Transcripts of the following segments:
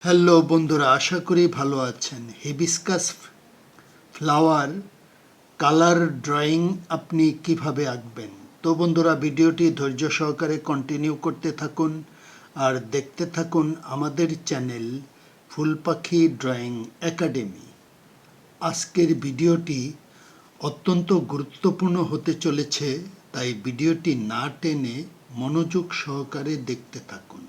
Hello বন্ধুরা, আশা করি ভালো আছেন। হিবিস্কাস ফ্লাওয়ার কালার ড্রয়িং আপনি কিভাবে আঁকবেন? তো বন্ধুরা, ভিডিওটি ধৈর্য সহকারে কন্টিনিউ করতে থাকুন আর দেখতে থাকুন আমাদের চ্যানেল ফুল পাখি ড্রয়িং একাডেমি। আজকের ভিডিওটি অত্যন্ত গুরুত্বপূর্ণ হতে চলেছে, তাই ভিডিওটি না টেনে মনোযোগ সহকারে দেখতে থাকুন।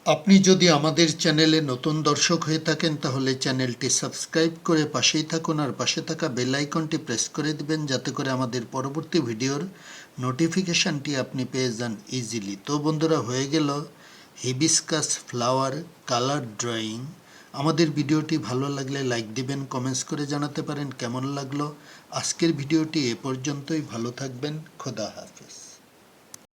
আপনি যদি আমাদের চ্যানেলে নতুন দর্শক হয়ে থাকেন, তাহলে চ্যানেলটি সাবস্ক্রাইব করে পাশেই থাকুন আর পাশে থাকা বেল আইকনটি প্রেস করে দিবেন, যাতে করে আমাদের পরবর্তী ভিডিওর নোটিফিকেশানটি আপনি পেয়ে যান ইজিলি। তো বন্ধুরা, হয়ে গেল হিবিস্কাস ফ্লাওয়ার কালার ড্রয়িং। আমাদের ভিডিওটি ভালো লাগলে লাইক দিবেন, কমেন্টস করে জানাতে পারেন কেমন লাগলো। আজকের ভিডিওটি এ পর্যন্তই। ভালো থাকবেন। খোদা হাফেজ।